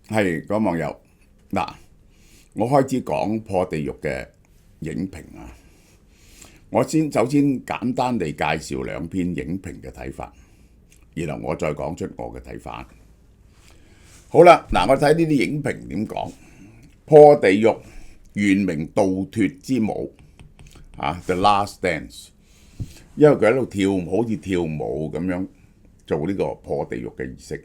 係各位網友，嗱，我開始講破地獄嘅影評啊。我首先簡單地介紹兩篇影評嘅睇法，然後我再講出我嘅睇法。好啦，嗱，我睇呢啲影評點講。破地獄原名度脫之舞The Last Dance， 因為佢喺度跳舞，好似跳舞咁樣做呢個破地獄嘅儀式。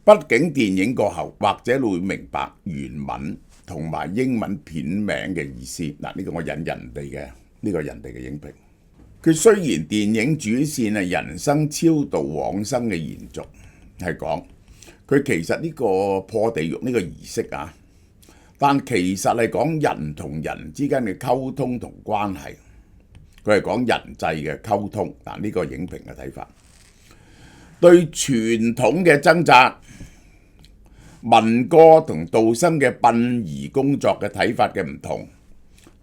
畢竟電影過後，或者你會明白原文同埋英文片名嘅意思。嗱，呢個我引人哋嘅影評。佢雖然電影主線係人生超度往生嘅延續，係講佢其實呢個破地獄呢個儀式啊，但其實係講人同人之間嘅溝通同關係。佢係講人際嘅溝通。嗱，呢個影評嘅睇法，對傳統嘅掙扎、民歌同道生嘅殯儀工作嘅睇法嘅唔同，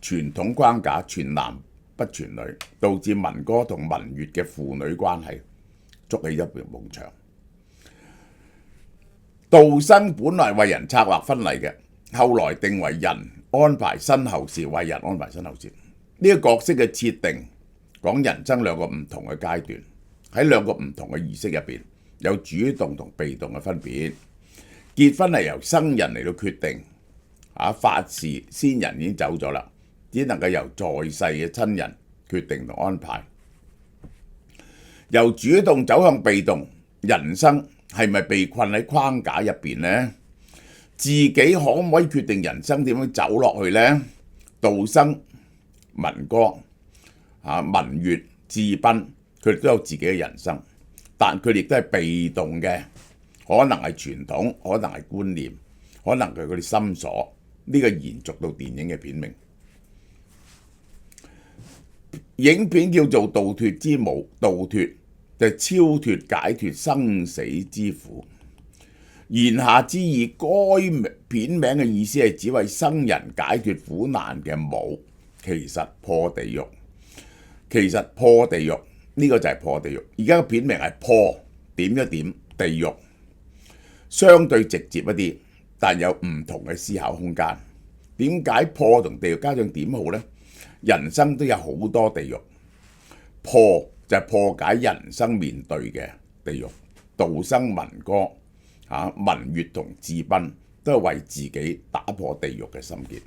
傳統框架傳男不傳女，導致民歌同民樂嘅父女關係築起一埲幕牆。道生本來為人策劃婚禮嘅，後來定為人安排身後事，為人安排身後事。呢個角色嘅設定講人生兩個唔同嘅階段，喺兩個唔同嘅儀式入邊有主動同被動嘅分別。結婚係由生人嚟到決定，法事先人已經走咗啦，只能夠由在世嘅親人決定同安排。由主動走向被動，人生係咪被困喺框架入邊呢？自己可唔可以決定人生點樣走落去呢？道生、民歌、民樂、智賓，佢哋都有自己嘅人生，但佢哋亦都係被動嘅。可能係傳統，可能係觀念，可能係佢哋心所。呢個延續到電影嘅片名。影片叫做《度脫之舞》，度脫就係超脫解脫生死之苦。言下之意，該片名嘅意思係指為生人解脫苦難嘅舞。其實破地獄，呢個就係破地獄。而家個片名係破點一點地獄。相對直接一啲，但有唔同嘅思考空間。點解破同地獄加上點好呢？人生都有好多地獄，破就係破解人生面對嘅地獄。道生民歌、民樂同智賓都係為自己打破地獄嘅心結。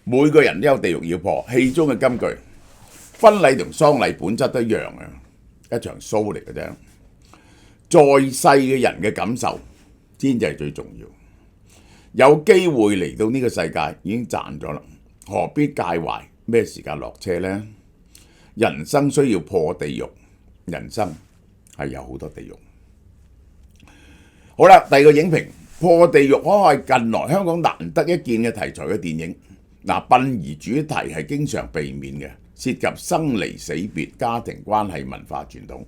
每個人都有地獄要破。戲中嘅金句，婚禮同喪禮本質都一樣嘅，一場 show 嚟嘅啫。在世嘅人嘅感受先至係最重要。有機會嚟到呢個世界已經賺咗啦，何必介懷咩時間落車呢？人生需要破地獄，人生係有好多地獄。好啦，第二個影評，破地獄可係近來香港難得一見嘅題材嘅電影。殯儀主題係經常避免嘅，涉及生離死別、家庭關係、文化傳統。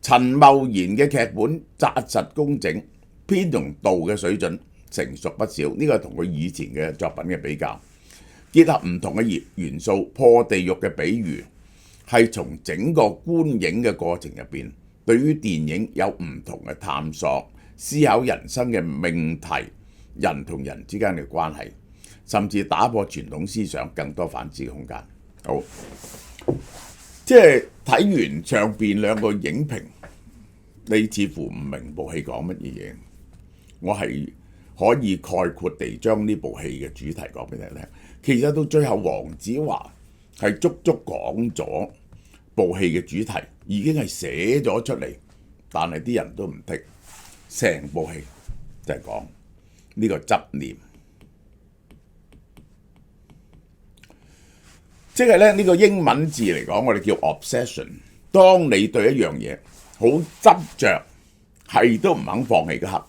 陳茂賢嘅劇本紮實工整，編同導嘅水準成熟不少。呢個係同佢以前嘅作品嘅比較，結合唔同嘅元素。破地獄嘅比喻係從整個觀影嘅過程入邊，對於電影有唔同嘅探索，思考人生嘅命題，人同人之間嘅關係，甚至打破傳統思想，更多反思嘅空間。好。即係睇完上邊兩個影評，你似乎唔明部戲講乜嘢嘢。我係可以概括地將呢部戲嘅主題講俾你聽。其實到最後，黃子華係足足講咗部戲嘅主題，已經係寫咗出嚟，但係啲人都唔剔。成部戲就係講呢個執念。即係咧，呢個英文字嚟講，我哋叫 obsession。當你對一樣嘢好執着，係都唔肯放棄嘅刻，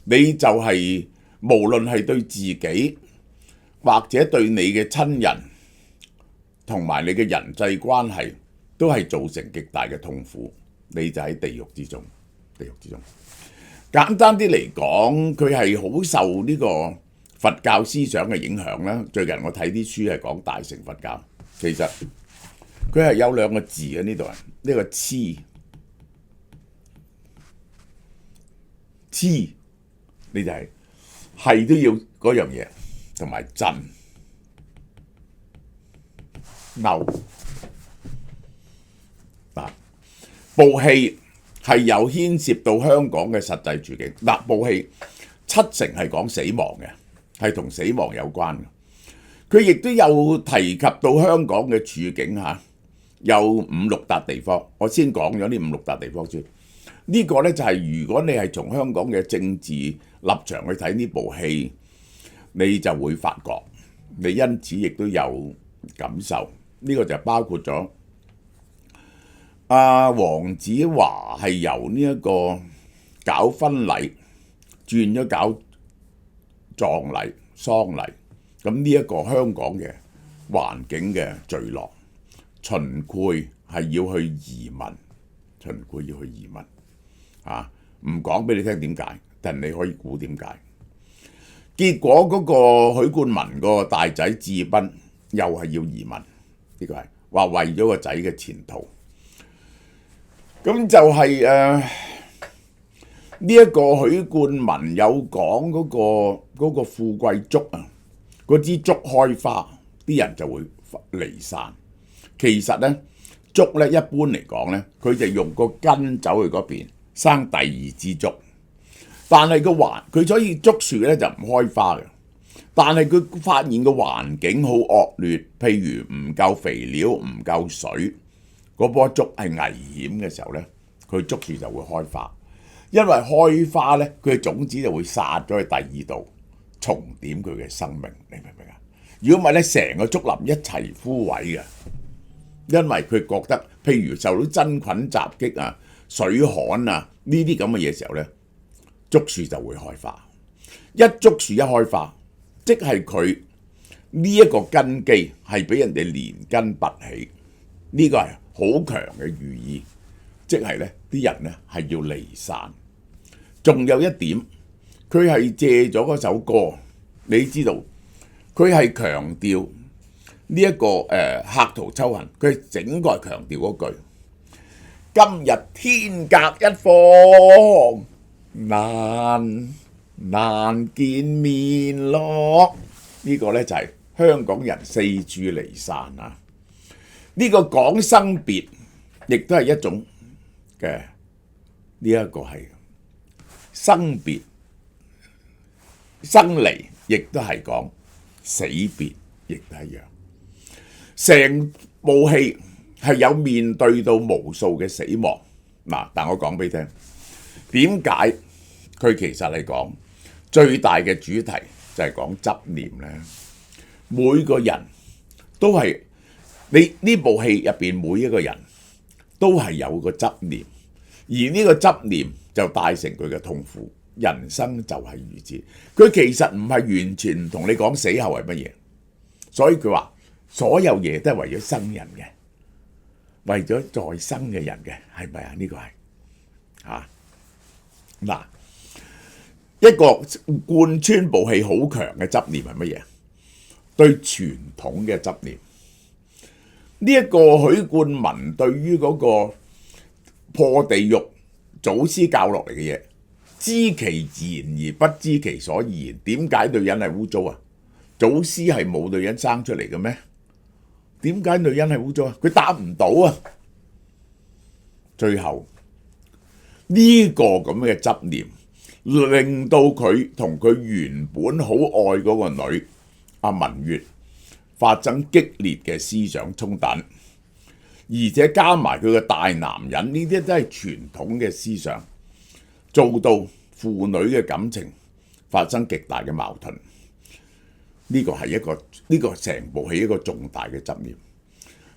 你就係無論係對自己或者對你嘅親人同埋你嘅人際關係，都係造成極大嘅痛苦。你就喺地獄之中，簡單啲嚟講，佢係好受呢個佛教思想嘅影響啦。最近我睇啲書係講大乘佛教，其實佢係有兩個字喺呢度，呢個痴黐，你就係都要嗰樣嘢，同埋震嬲嗱。部戲係有牽涉到香港嘅實際處境嗱，部戲70%係講死亡嘅，係同死亡有關嘅。佢亦都有提及到香港嘅處境嚇，有5、6笪地方。我先講咗呢5、6笪地方先。呢個呢，就係如果你係從香港嘅政治立場去睇呢部戲，你就會發覺，你因此亦都有感受。呢個就包括咗黃子華係由呢一個搞婚禮轉咗搞葬禮、喪禮。咁呢一個香港嘅環境嘅墜落，秦檜係要去移民，秦檜要去移民唔講俾你聽點解，但你可以估點解。結果嗰個許冠文個大仔智斌又係要移民，呢個係話為咗個仔嘅前途。咁就係呢一個許冠文有講嗰個富貴竹啊，嗰支竹開花，啲人就會離散。其實呢，竹呢一般嚟講呢，佢就用個根走去嗰邊生第二支竹，但係佢所以竹樹呢就唔開花嘅。但係佢發現個環境好惡劣，譬如唔夠肥料、唔夠水，嗰棵竹係危險嘅時候呢，佢竹樹就會開花。因為開花呢，佢嘅種子就會撒咗去第二度，重點佢嘅生命。你明唔明啊？如果唔係呢，成個竹林一齊枯萎嘅。因為佢覺得，譬如受到真菌襲擊啊、水旱啊呢啲咁嘅嘢時候呢，竹樹就會開花。竹樹一開花，即係佢呢一個根基係俾人哋連根拔起，呢個係好強嘅寓意，即係呢啲人呢係要離散。仲有一點，佢係借咗嗰首歌，你知道佢係強調呢一個客途秋恨，佢係整個係強調嗰句：今日天隔一方，難見面咯。呢個呢就係香港人四處離散啊！呢個講生別，亦都係一種嘅呢一個係生別、生離，亦都係講死別，亦都係一樣。成部戲係有面對到無數嘅死亡嗱，但我講俾你聽，點解佢其實嚟講最大嘅主題就係講執念呢？每個人都係呢部戲入邊每一個人都係有個執念，而呢個執念就帶成佢嘅痛苦。人生就係如此，佢其實唔係完全唔同你講死後係乜嘢，所以佢話所有嘢都係為咗生人嘅，為咗在生嘅人嘅，係咪啊？呢個係嗱，一個貫穿部戲好強嘅執念係乜嘢？對傳統嘅執念。呢一個許冠文對於嗰個破地獄祖師教落嚟嘅嘢，知其然而不知其所以然。點解女人係污糟啊？祖師係冇女人生出嚟嘅咩？點解女人係污糟啊？佢答唔到啊！最後呢個咁嘅執念，令到佢同佢原本好愛嗰個女阿文月發生激烈嘅思想衝突，而且加埋佢嘅大男人，呢啲都係傳統嘅思想，做到父女嘅感情發生極大嘅矛盾。呢個係呢個成部戲一個重大嘅執念。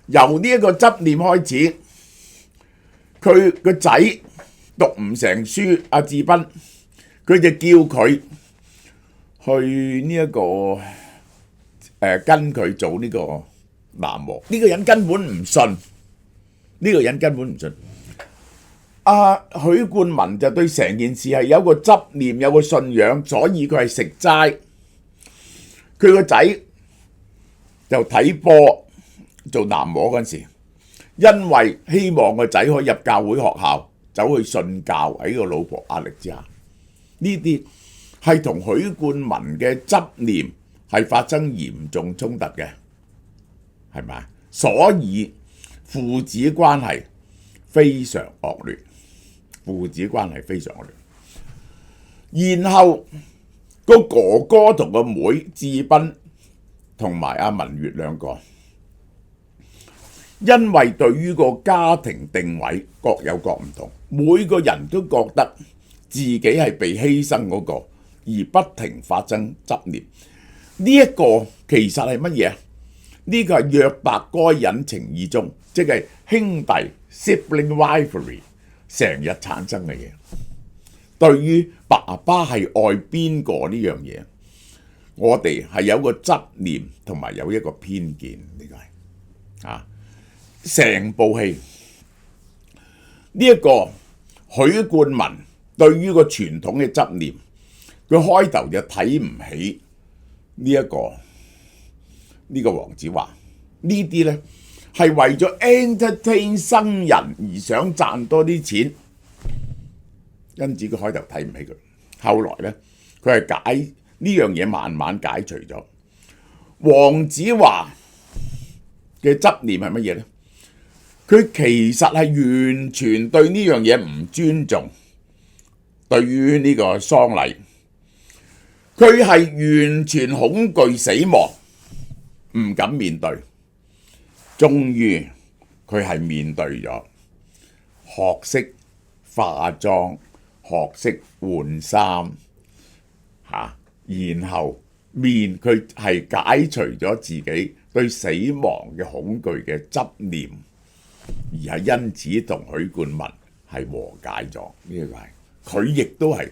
由呢一個執念開始，佢個仔讀唔成書，阿智斌佢就叫佢去呢一個跟佢做呢個南和。呢個人根本唔信，呢個人根本唔信。許冠文就對成件事係有個執念，有個信仰，所以佢係食齋。佢個仔就睇波做南和嗰陣時，因為希望個仔可以入教會學校，走去信教，喺個老婆壓力之下，呢啲係同許冠文嘅執念係發生嚴重衝突嘅，係咪？所以父子關係非常惡劣，父子關係非常惡劣。然後個哥哥同個妹志斌同埋阿文月兩個，因為對於個家庭定位各有各唔同，每個人都覺得自己係被犧牲嗰個，而不停發生執念。呢一個其實係乜嘢？呢個係約伯該隱情意中，即係兄弟 sibling rivalry 成日產生嘅嘢。對於爸爸係愛邊個呢樣嘢，我哋係有個執念同埋有一個偏見，呢個係成部戲呢一個許冠文對於個傳統嘅執念，佢開頭就睇唔起呢個黃子華，呢啲呢係為咗 entertain 生人而想賺多啲錢，因此佢開頭睇唔起佢。後來呢，佢係解呢樣嘢，慢慢解除咗。黃子華嘅執念係乜嘢呢？佢其實係完全對呢樣嘢唔尊重，對於呢個喪禮，佢係完全恐懼死亡，唔敢面對。終於佢係面對咗，學識化妝，學識換衫，然後佢係解除咗自己對死亡嘅恐懼嘅執念，而係因此同許冠文係和解咗。呢個係佢亦都係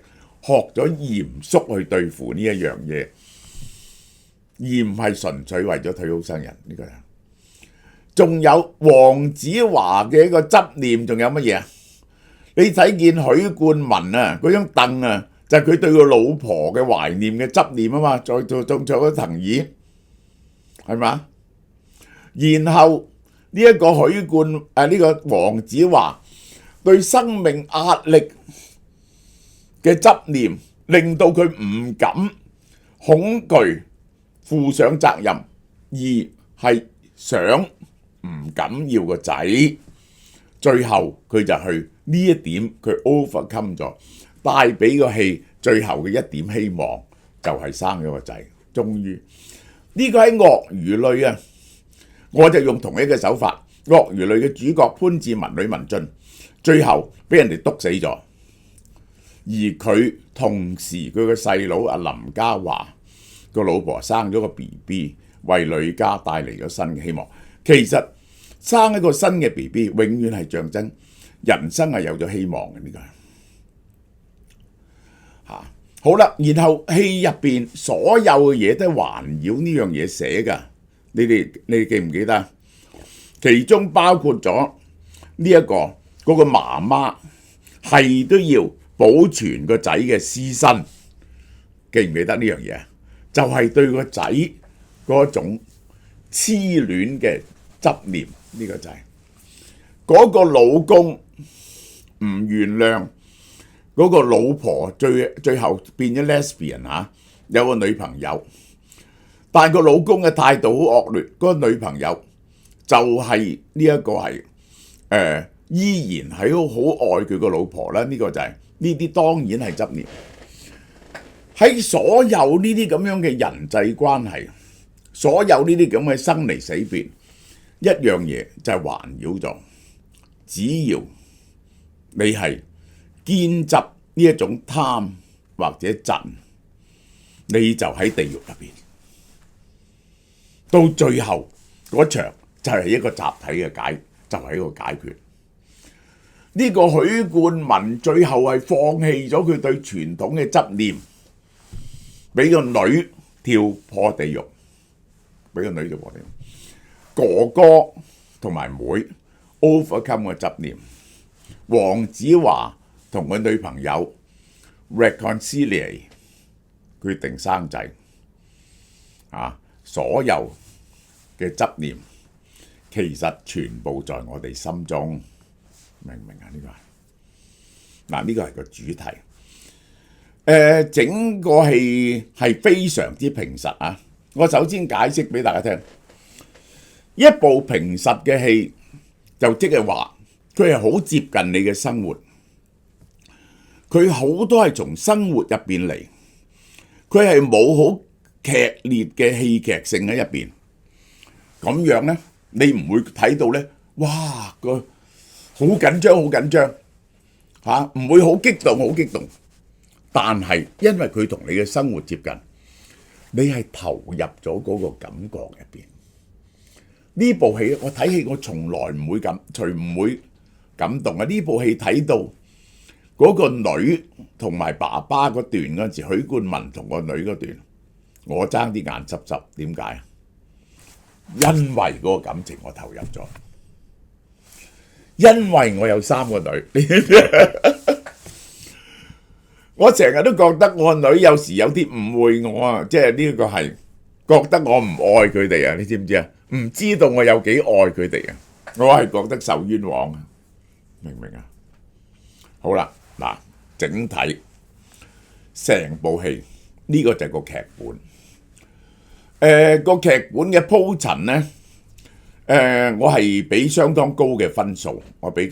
學咗嚴肅去對付呢一樣嘢，而唔係純粹為咗討好生人。呢個係仲有黃子華嘅一個執念，仲有乜嘢啊？你睇見許冠文啊嗰張凳啊，就係佢對個老婆嘅懷念嘅執念啊嘛，再坐嗰藤椅，係嘛？然後呢一個呢個黃子華對生命壓力嘅執念，令到佢唔敢恐懼負上責任，而係想唔敢要個仔。最後佢就去呢一點，佢 overcome 咗，帶俾個戲最後嘅一點希望，就係生咗個仔。終於呢個喺鱷魚淚啊，我就用同一個手法。鱷魚淚嘅主角潘志文、呂文俊最後俾人哋篤死咗，而佢同時佢個細佬阿林家華個老婆生咗個 BB， 為呂家帶嚟咗新嘅希望。其實生一個新嘅 BB 永遠係象徵人生係有咗希望嘅。呢個好啦，然後戲入邊所有嘅嘢都係環繞呢樣嘢寫㗎。你哋記唔記得？其中包括咗呢一個嗰個媽媽係都要保存個仔嘅屍身，記唔記得呢樣嘢？就係對個仔嗰種痴戀嘅執念。呢個就係嗰個老公唔原諒嗰個老婆，最後變咗 lesbian 有個女朋友，但係個老公嘅態度好惡劣，嗰個女朋友就係呢一個係依然係好愛佢個老婆啦。呢個就係呢啲當然係執念。喺所有呢啲咁樣嘅人際關係，所有呢啲咁嘅生離死別，一樣嘢就係環繞咗，只要你係堅執呢一種貪或者嫉，你就喺地獄入邊。到最後嗰場就係一個集體嘅就係一個解決。呢個許冠文最後係放棄咗佢對傳統嘅執念，俾個女跳破地獄，哥哥同埋妹 overcome 個執念，黃子華同佢女朋友 reconcile 決定生仔。所有嘅執念其實全部在我哋心中，明唔明啊？呢個係個主題。整個戲係非常之平實啊！我首先解釋俾大家聽，一部平實嘅戲就即係話佢係好接近你嘅生活，佢好多係從生活入邊嚟，佢係冇好劇烈嘅戲劇性喺入邊。咁樣呢，你唔會睇到呢，哇個好緊張，好緊張嚇，唔會好激動，好激動。但係因為佢同你嘅生活接近，你係投入咗嗰個感覺入邊。呢部戲我睇戲我從來唔會感動啊！呢部戲睇到嗰個女同埋爸爸嗰段嗰陣時，許冠文同個女嗰段，我爭啲眼濕濕。點解啊？因為嗰個感情我投入咗，因為我有3個女。我成日都覺得我個女有時有啲誤會我啊，即係呢個係覺得我唔愛佢哋啊！你知唔知啊？唔知道我有幾愛佢哋啊！我係覺得受冤枉啊！明唔明啊？好啦，嗱，整體成部戲呢個就係個劇本。個劇本嘅鋪陳呢，我係俾相當高嘅分數，係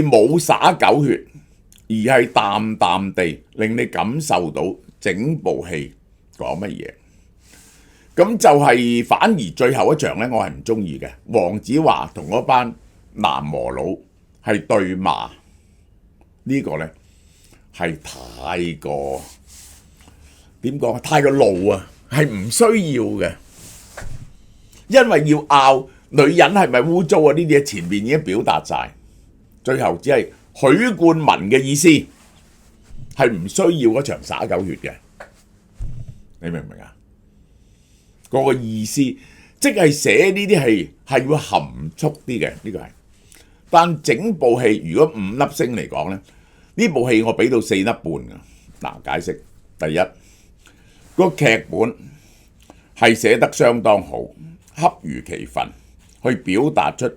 冇灑狗血。而係淡淡地令你感受到整部戲講乜嘢，咁就係反而最後一場呢，我係唔中意嘅。黃子華同嗰班男模佬係對罵，呢個呢係太過點講？太過露啊，係唔需要嘅，因為要拗女人係咪污糟啊？呢啲嘢前面已經表達晒，最後只係許冠文嘅意思係唔需要嗰場灑狗血嘅，你明唔明啊？嗰個意思即係寫呢啲戲係會含蓄啲嘅，呢個係。但整部戲如果5粒星嚟講咧，呢部戲我俾到4粒半㗎。嗱，解釋第一，個劇本係寫得相當好，恰如其分，去表達出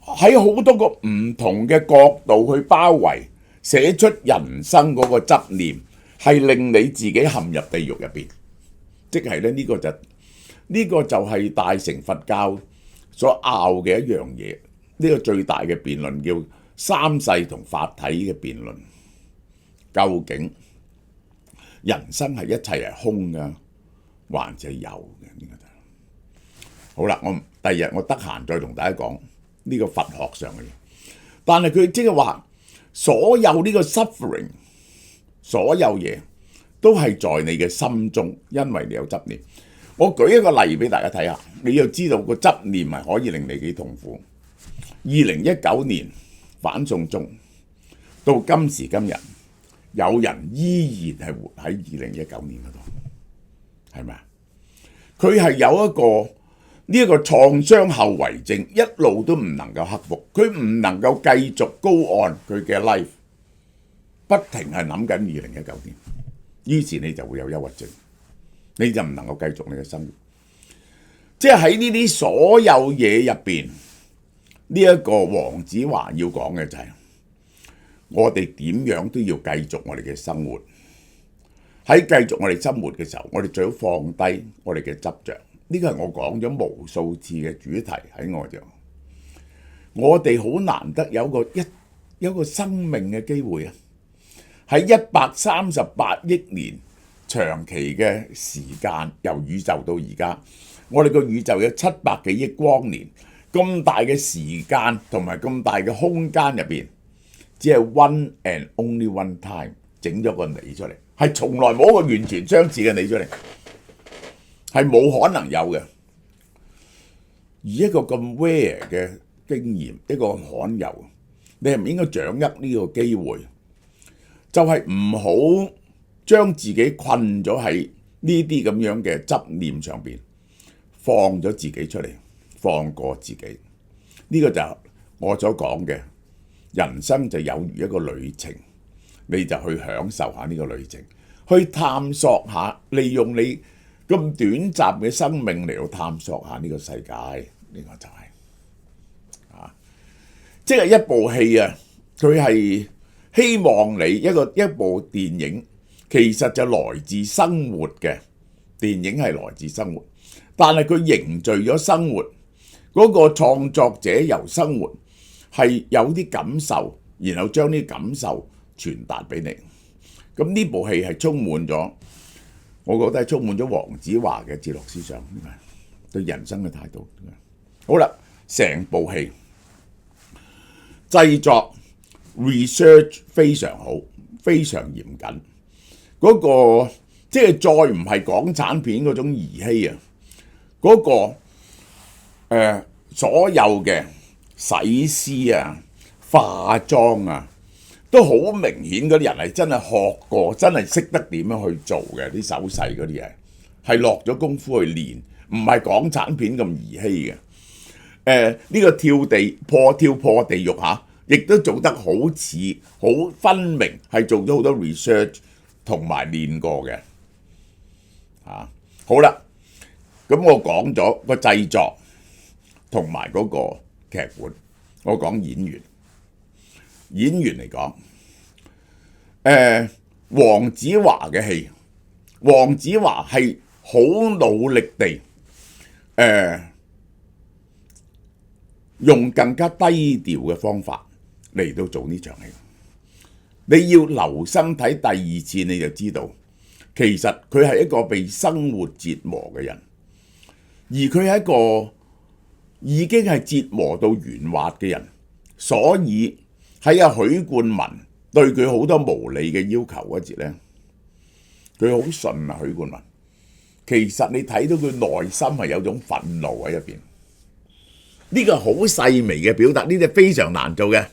喺好多個唔同嘅角度去包圍，寫出人生嗰個執念，係令你自己陷入地獄入邊。即係咧，呢個就係大乘佛教所拗嘅一樣嘢。呢個最大嘅辯論叫三世同法體嘅辯論。究竟人生係一切係空㗎，還是係有嘅？呢個就好啦。我第日我得閒再同大家講呢個佛學上嘅嘢。但係佢即係話，所有呢個 suffering， 所有嘢都係在你嘅心中，因為你有執念。我舉一個例俾大家睇下，你要知道個執念係可以令你幾痛苦。2019年反送中到今時今日，有人依然係活喺2019年嗰度，係咪啊？佢係有一個創傷後遺症，一路都唔能夠克服，佢唔能夠繼續高按佢嘅 life， 不停係諗緊2019年，於是你就會有憂鬱症，你就唔能夠繼續你嘅生活。即係喺呢啲所有嘢入邊，呢一個黃子華要講嘅就係，我哋點樣都要繼續我哋嘅生活。喺繼續我哋生活嘅時候，我哋最好放低我哋嘅執着。呢個係我講咗無數次嘅主題喺我度。我哋好難得有個生命嘅機會啊！喺138億年長期嘅時間，由宇宙到而家，我哋個宇宙有700幾億光年，咁大嘅時間同埋咁大嘅空間入邊，只係 one and only one time 整咗個你出嚟，係從來冇一個完全相似嘅你出嚟。係冇可能有嘅，而一個咁 rare 嘅經驗，一個罕有，你係唔應該掌握呢個機會，就係唔好將自己困咗喺呢啲咁樣嘅執念上邊，放咗自己出嚟，放過自己。呢個就係我所講嘅，人生就有如一個旅程，你就去享受下呢個旅程，去探索下，利用你咁短暫嘅生命嚟到探索下呢個世界，呢個就係即係一部戲啊！佢係希望你一部電影其實就來自生活嘅，電影係來自生活，但係佢凝聚咗生活嗰個創作者由生活係有啲感受，然後將啲感受傳達俾你。咁呢部戲係充滿咗，我覺得係充滿咗黃子華嘅哲學思想，對人生嘅態度。好啦，成部戲製作 research 非常好，非常嚴謹。嗰個即係再唔係港產片嗰種兒戲啊！嗰個所有嘅洗絲啊、化妝啊，都好明顯嗰啲人係真係學過，真係識得點樣去做嘅，啲手勢嗰啲嘢係落咗功夫去練，唔係港產片咁兒戲嘅。呢個跳破地獄嚇，亦都做得好似好分明，係做咗好多 research 同埋練過嘅嚇。好啦，咁我講咗個製作同埋嗰個劇本，我講演員。演員嚟講，黃子華嘅戲，黃子華係好努力地用更加低調嘅方法嚟到做呢場戲。你要留心睇第二次，你就知道其實佢係一個被生活折磨嘅人，而佢係一個已經係折磨到圓滑嘅人，所以喺許冠文對佢好多無理嘅要求嗰時咧，佢好順啊。許冠文其實你睇到佢內心係有種憤怒喺入邊，呢個好細微嘅表達，呢啲非常難做嘅。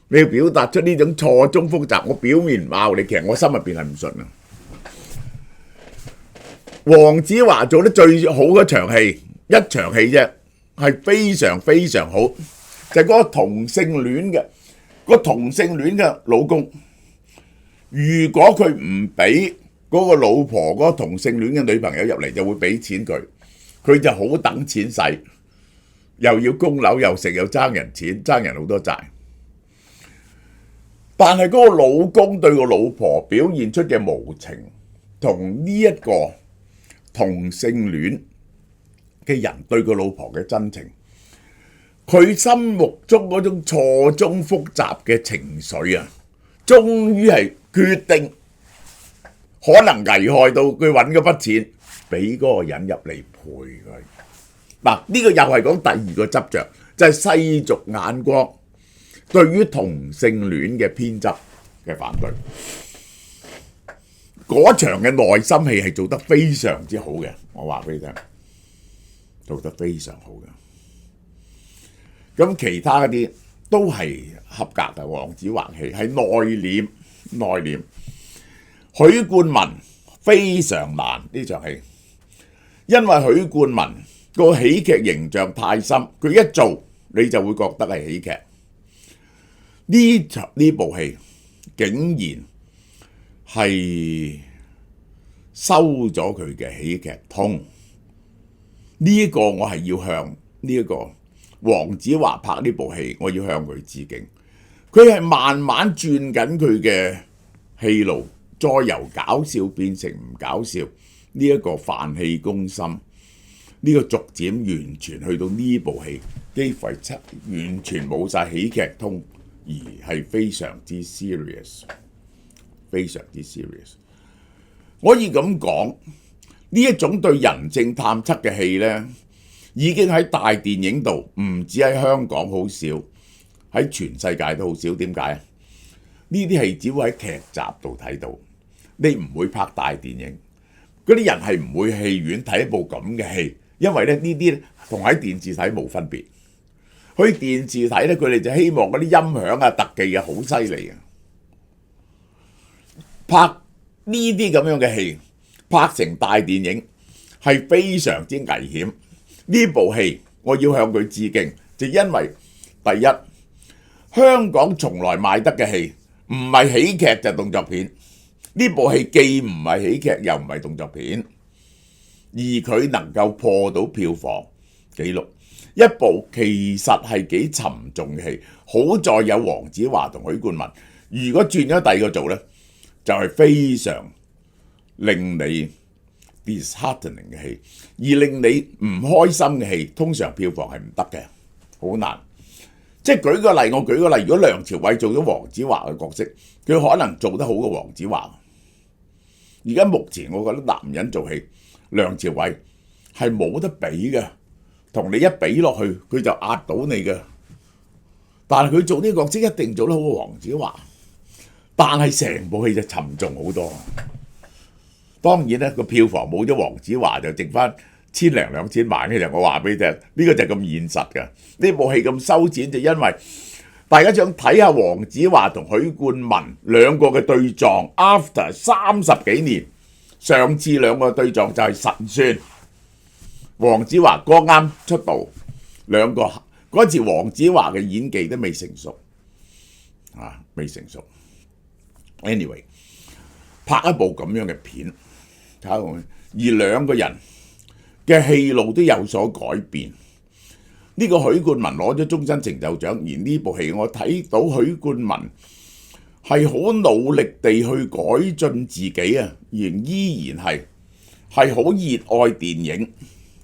你要表達出呢種錯綜複雜，我表面唔拗你，其實我心入邊係唔順啊。黃子華做得最好嗰場戲，一場戲啫，係非常非常好，就係嗰個同性戀嘅老公。如果佢唔俾嗰個老婆嗰個同性戀嘅女朋友入嚟，就會俾錢佢，佢就好等錢使，又要供樓又食又爭人錢，爭人好多債。但係嗰個老公對個老婆表現出嘅無情，同呢一個同性戀嘅人對個老婆嘅真情，佢心目中嗰種錯綜複雜嘅情緒啊，終於係決定可能危害到佢揾嗰筆錢，俾嗰個人入嚟陪佢。嗱，呢個又係講第二個執着，就係世俗眼光對於同性戀嘅偏執嘅反對。嗰場嘅內心戲係做得非常之好嘅，我話俾你聽，做得非常好嘅。咁其他嗰啲都係合格嘅。黃子華戲係內斂。許冠文非常難呢場戲，因為許冠文個喜劇形象太深，佢一做你就會覺得係喜劇。呢部戲竟然係收咗佢嘅喜劇通，呢個我係要向呢一個黃子華拍呢部戲，我要向佢致敬。佢係慢慢轉緊佢嘅戲路，再由搞笑變成唔搞笑，呢一個飯氣攻心，呢個逐漸完全去到呢部戲幾乎係完全冇晒喜劇通，而係非常之 serious， 非常之 serious。可以咁講，呢一種對人性探測嘅戲呢，已經喺大電影度，唔止喺香港好少，喺全世界都好少。點解啊？呢啲戲只會喺劇集度睇到，你唔會拍大電影。嗰啲人係唔會戲院睇一部咁嘅戲，因為咧呢啲同喺電視睇冇分別。去電視睇咧，佢哋就希望嗰啲音響啊、特技啊好犀利啊。拍呢啲咁樣嘅戲，拍成大電影係非常之危險。呢部戲我要向佢致敬，就因為第一，香港從來賣得嘅戲唔係喜劇就動作片。呢部戲既唔係喜劇又唔係動作片，而佢能夠破到票房，紀錄，一部其實係幾沉重嘅戲。好在有黃子華同許冠文，如果轉咗第二個做呢，就係非常令你 disheartening 嘅戲，而令你唔開心嘅戲，通常票房係唔得嘅，好難。即係舉個例，我舉個例，如果梁朝偉做咗黃子華嘅角色，佢可能做得好過黃子華。而家目前我覺得男人做戲，梁朝偉係冇得比嘅，同你一比落去，佢就壓到你嘅。但係佢做呢個角色一定做得好過黃子華，但係成部戲就沉重好多。當然咧，個票房冇咗黃子華就剩翻千零兩千萬嘅，就我話俾你聽，呢個就係咁現實嘅。呢部戲咁收錢就因為大家想睇下黃子華同許冠文兩個嘅對撞 ，after 30幾年，上次兩個對撞就係神算。黃子華剛啱出道，兩個嗰次黃子華嘅演技都未成熟，未成熟。Anyway， 拍一部咁樣嘅片，而兩個人嘅戲路都有所改變。呢個許冠文攞咗終身成就獎，而呢部戲我睇到許冠文係好努力地去改進自己啊，而依然係好熱愛電影。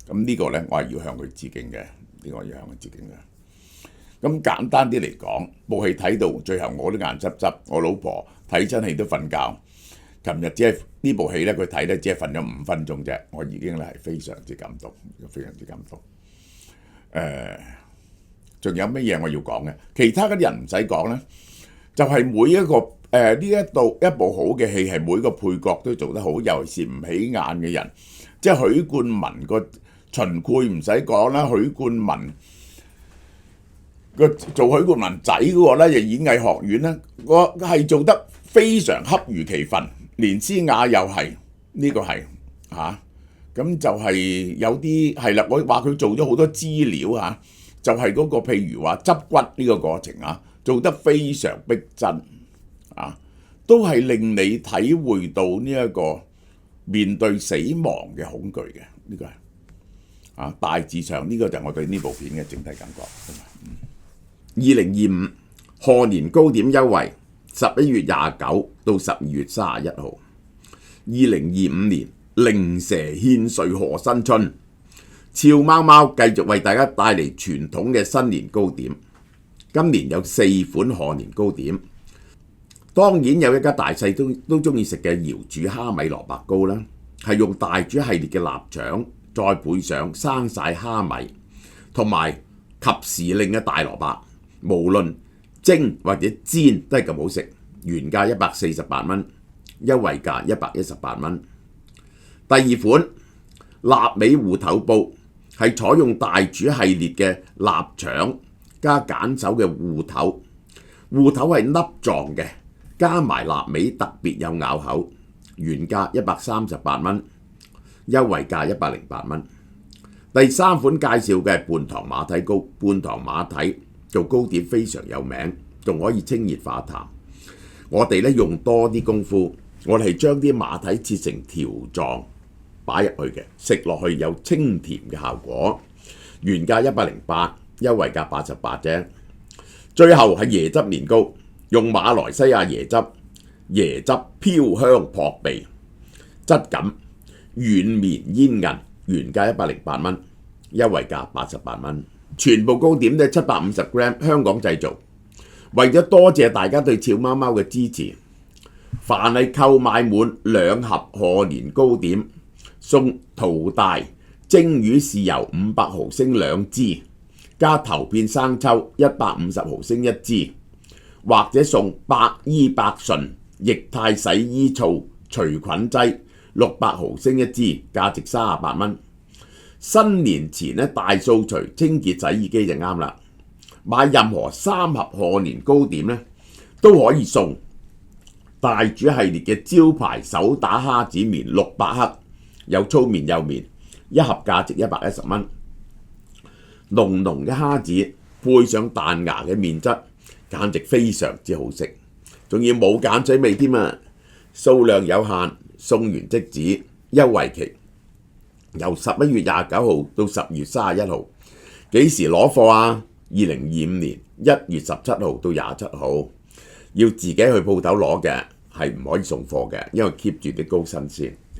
咁呢個呢，我係要向佢致敬嘅，呢個要向佢致敬嘅。咁簡單啲嚟講，部戲睇到最後我都眼濕濕，我老婆睇親戲都瞓覺。琴日只係呢部戲咧，佢睇咧只係瞓咗5分鐘啫，我已經咧係非常之感動，非常之感動。仲有乜嘢我要講嘅？其他嗰啲人唔使講咧，就係每一個一部好嘅戲係每個配角都做得好，尤其是唔起眼嘅人，即係許冠文個秦檜唔使講啦，許冠文做許冠文仔嗰個咧，就演藝學院咧，我係做得非常恰如其分。連詩雅又係呢個係咁就係有啲係啦。我話佢做咗好多資料就係嗰個譬如話執骨呢個過程做得非常逼真都係令你體會到呢一個面對死亡嘅恐懼嘅。呢個係大致上呢個就係我對呢部片嘅整體感覺。2025賀年糕點優惠。11月29到12月31號，2025年靈蛇獻瑞賀新春，俏貓貓繼續為大家帶嚟傳統嘅新年糕點。今年有4款賀年糕點，當然有一家大細都中意食嘅瑤柱蝦米蘿蔔糕啦，係用大煮系列嘅臘腸，再配上生晒蝦米同埋及時令嘅大蘿蔔，無論蒸或者煎都係咁好食，原價148蚊，優惠價118蚊。第二款臘味芋頭煲係採用大煮系列嘅臘腸加揀手嘅芋頭，芋頭係粒狀嘅，加埋臘味特別有咬口，原價138蚊，優惠價108蚊。第三款介紹嘅係半糖馬蹄糕，半糖馬蹄做糕點非常有名，仲可以清熱化痰。我哋咧用多啲功夫，我哋係將啲馬蹄切成條狀擺入去嘅，食落去有清甜嘅效果。原價108，優惠價88啫。最後係椰汁年糕，用馬來西亞椰汁，椰汁飄香撲鼻，質感軟綿煙韌，原價108蚊，優惠價88蚊。全部糕點都係750 gram， 香港製造。為咗多謝大家對俏貓貓嘅支持，凡係購買滿2盒賀年糕點，送淘大蒸魚豉油500毫升2支，加頭片生抽150毫升1支，或者送百依百順液態洗衣皂除菌劑600毫升1支，價值38蚊。新年前咧大掃除清潔洗衣機就啱啦。買任何3盒賀年糕點咧，都可以送大煮系列嘅招牌手打蝦子麵600克，有粗麵幼麵，一盒價值110蚊。濃濃嘅蝦子配上彈牙嘅麵質，簡直非常之好食，仲要冇鹼水味添啊！數量有限，送完即止，優惠期由11月29號到10月31號，幾時攞貨啊？2025年1月17號到27號，要自己去鋪頭攞嘅係唔可以送貨嘅，因為 keep 住啲高新鮮。